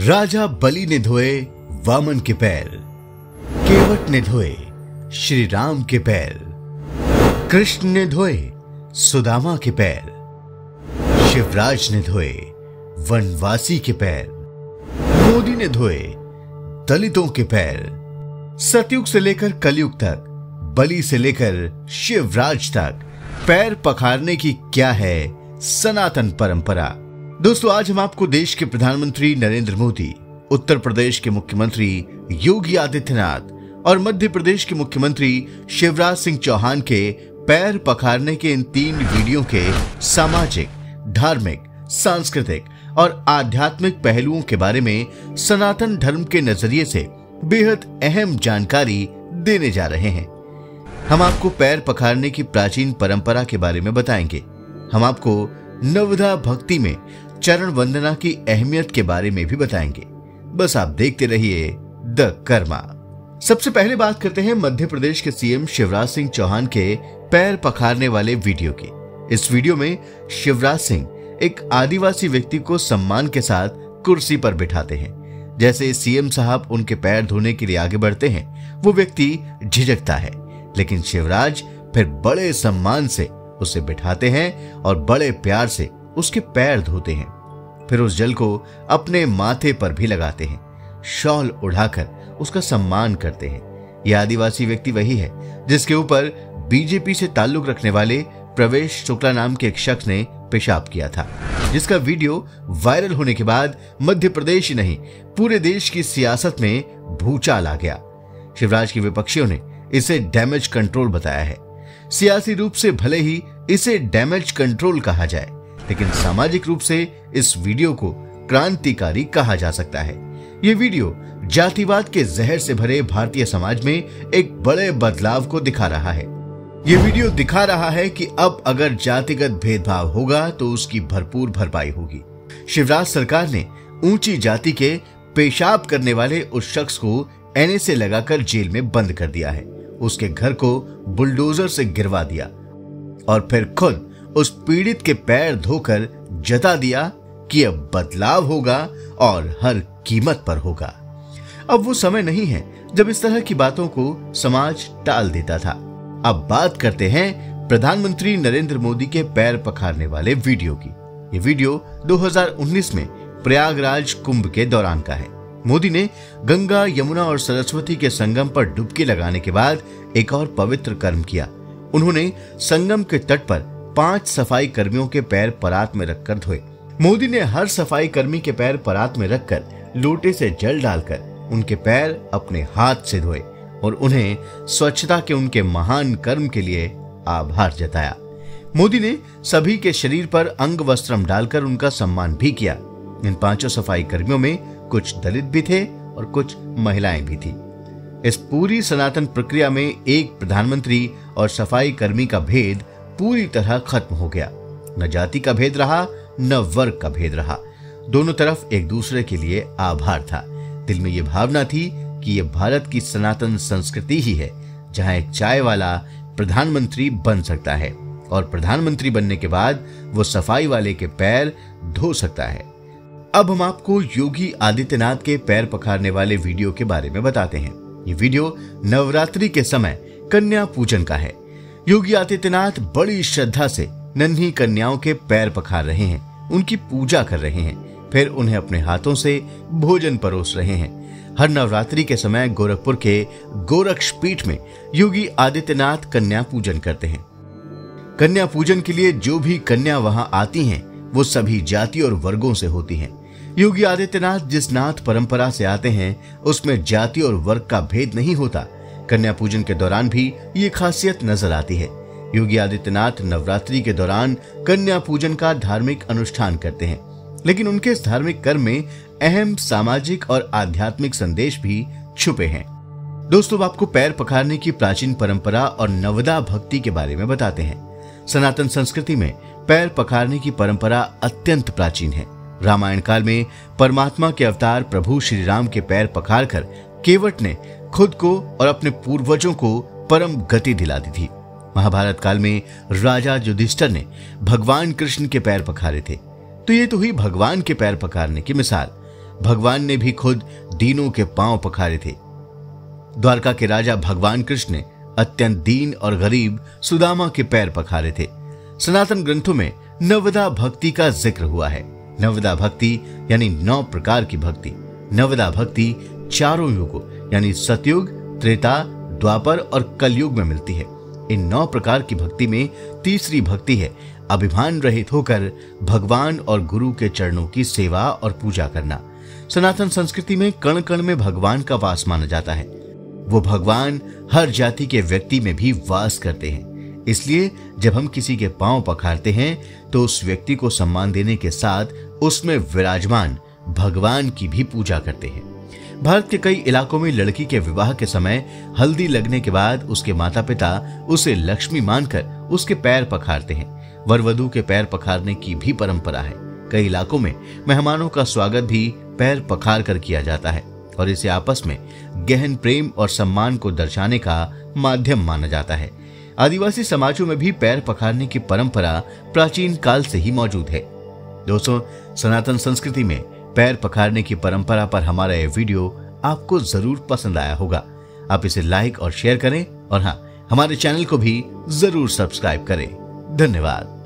राजा बलि ने धोए वामन के पैर, केवट ने धोए श्री राम के पैर, कृष्ण ने धोए सुदामा के पैर, शिवराज ने धोए वनवासी के पैर, मोदी ने धोए दलितों के पैर। सतयुग से लेकर कलयुग तक, बलि से लेकर शिवराज तक पैर पखारने की क्या है सनातन परंपरा। दोस्तों, आज हम आपको देश के प्रधानमंत्री नरेंद्र मोदी, उत्तर प्रदेश के मुख्यमंत्री योगी आदित्यनाथ और मध्य प्रदेश के मुख्यमंत्री शिवराज सिंह चौहान के पैर पखारने के इन 3 वीडियो के सामाजिक, धार्मिक, सांस्कृतिक और आध्यात्मिक पहलुओं के बारे में सनातन धर्म के नजरिए से बेहद अहम जानकारी देने जा रहे हैं। हम आपको पैर पखारने की प्राचीन परंपरा के बारे में बताएंगे। हम आपको नवधा भक्ति में चरण वंदना की अहमियत के बारे में भी बताएंगे। बस आप देखते रहिए द कर्मा। सबसे पहले बात करते हैं मध्य प्रदेश के सीएम शिवराज सिंह चौहान के पैर पखारने वाले वीडियो की। इस वीडियो में शिवराज सिंह एक आदिवासी व्यक्ति को सम्मान के साथ कुर्सी पर बिठाते हैं। जैसे सीएम साहब उनके पैर धोने के लिए आगे बढ़ते हैं, वो व्यक्ति झिझकता है, लेकिन शिवराज फिर बड़े सम्मान से उसे बिठाते हैं और बड़े प्यार से उसके पैर धोते हैं। फिर उस जल को अपने माथे पर भी लगाते हैं, शॉल उड़ाकर उसका सम्मान करते हैं। यह आदिवासी व्यक्ति वही है जिसके ऊपर बीजेपी से ताल्लुक रखने वाले प्रवेश शुक्ला नाम के एक शख्स ने पेशाब किया था, जिसका वीडियो वायरल होने के बाद मध्य प्रदेश ही नहीं पूरे देश की सियासत में भूचाल आ गया। शिवराज के विपक्षियों ने इसे डैमेज कंट्रोल बताया है। सियासी रूप से भले ही इसे डैमेज कंट्रोल कहा जाए, लेकिन सामाजिक रूप से इस वीडियो को क्रांतिकारी कहा जा सकता है। ये वीडियो जातिवाद के जहर से भरे भारतीय समाज में एक बड़े बदलाव को दिखा रहा है। ये वीडियो दिखा रहा है कि अब अगर जातिगत भेदभाव होगा तो उसकी भरपूर भरपाई होगी। शिवराज सरकार ने ऊंची जाति के पेशाब करने वाले उस शख्स को एनएसए लगाकर जेल में बंद कर दिया है। उसके घर को बुलडोजर से गिरवा दिया और फिर खुद उस पीड़ित के पैर धोकर जता दिया कि अब बदलाव होगा और हर कीमत पर होगा। अब वो समय नहीं है जब इस तरह की बातों को समाज टाल देता था। अब बात करते हैं प्रधानमंत्री नरेंद्र मोदी के पैर पखारने वाले वीडियो की। ये वीडियो 2019 में प्रयागराज कुंभ के दौरान का है। मोदी ने गंगा, यमुना और सरस्वती के संगम पर डुबकी लगाने के बाद एक और पवित्र कर्म किया। उन्होंने संगम के तट पर 5 सफाई कर्मियों के पैर परात में रखकर धोए। मोदी ने हर सफाई कर्मी के पैर परात में रखकर लोटे से जल डालकर उनके पैर अपने हाथ से धोए और उन्हें स्वच्छता के उनके महान कर्म के लिए आभार जताया। मोदी ने सभी के शरीर पर अंग वस्त्रम डालकर उनका सम्मान भी किया। इन 5 सफाई कर्मियों में कुछ दलित भी थे और कुछ महिलाएं भी थी। इस पूरी सनातन प्रक्रिया में एक प्रधानमंत्री और सफाई कर्मी का भेद पूरी तरह खत्म हो गया। न जाति का भेद रहा, न वर्ग का भेद रहा। दोनों तरफ एक दूसरे के लिए आभार था। दिल में यह भावना थी कि यह भारत की सनातन संस्कृति ही है, जहां एक चाय वाला प्रधानमंत्री बन सकता है और प्रधानमंत्री बनने के बाद वो सफाई वाले के पैर धो सकता है। अब हम आपको योगी आदित्यनाथ के पैर पखारने वाले वीडियो के बारे में बताते हैं। ये वीडियो नवरात्रि के समय कन्या पूजन का है। योगी आदित्यनाथ बड़ी श्रद्धा से नन्ही कन्याओं के पैर पखार रहे हैं, उनकी पूजा कर रहे हैं, फिर उन्हें अपने हाथों से भोजन परोस रहे हैं। हर नवरात्रि के समय गोरखपुर के गोरक्षपीठ में योगी आदित्यनाथ कन्या पूजन करते हैं। कन्या पूजन के लिए जो भी कन्या वहां आती हैं, वो सभी जाति और वर्गों से होती हैं। योगी आदित्यनाथ जिस नाथ परंपरा से आते हैं, उसमें जाति और वर्ग का भेद नहीं होता। कन्या पूजन के दौरान भी ये खासियत नजर आती है। योगी आदित्यनाथ नवरात्रि के दौरान कन्या पूजन का धार्मिक अनुष्ठान करते हैं, लेकिन उनके इस धार्मिक कर्म में अहम सामाजिक और आध्यात्मिक संदेश भी छुपे हैं। दोस्तों, आपको पैर पखारने की प्राचीन परंपरा और नवदा भक्ति के बारे में बताते हैं। सनातन संस्कृति में पैर पखारने की परंपरा अत्यंत प्राचीन है। रामायण काल में परमात्मा के अवतार प्रभु श्री राम के पैर पखारकर केवट ने खुद को और अपने पूर्वजों को परम गति दिला दी थी। महाभारत काल में राजा युधिष्ठिर ने भगवान कृष्ण के पैर पखारे थे। तो ये तो हुई भगवान के पैर पखारने की मिसाल। भगवान ने भी खुद दीनों के पांव पखारे थे। द्वारका के राजा भगवान कृष्ण ने अत्यंत दीन और गरीब सुदामा के पैर पखारे थे। सनातन ग्रंथों में नवदा भक्ति का जिक्र हुआ है। नवदा भक्ति यानी 9 प्रकार की भक्ति। नवदा भक्ति चारों युगों यानी सतयुग, त्रेता, द्वापर और कलयुग में मिलती है। इन 9 प्रकार की भक्ति में तीसरी भक्ति है अभिमान रहित होकर भगवान और गुरु के चरणों की सेवा और पूजा करना। सनातन संस्कृति में कण कण में भगवान का वास माना जाता है। वो भगवान हर जाति के व्यक्ति में भी वास करते हैं। इसलिए जब हम किसी के पांव पखारते हैं तो उस व्यक्ति को सम्मान देने के साथ उसमें विराजमान भगवान की भी पूजा करते हैं। भारत के कई इलाकों में लड़की के विवाह के समय हल्दी लगने के बाद उसके माता पिता उसे लक्ष्मी मानकर उसके पैर पखारते हैं। वर वधू के पैर पखारने की भी परंपरा है। कई इलाकों में मेहमानों का स्वागत भी पैर पखार कर किया जाता है और इसे आपस में गहन प्रेम और सम्मान को दर्शाने का माध्यम माना जाता है। आदिवासी समाजों में भी पैर पखारने की परंपरा प्राचीन काल से ही मौजूद है। दोस्तों, सनातन संस्कृति में पैर पखारने की परंपरा पर हमारा यह वीडियो आपको जरूर पसंद आया होगा। आप इसे लाइक और शेयर करें और हाँ, हमारे चैनल को भी जरूर सब्सक्राइब करें। धन्यवाद।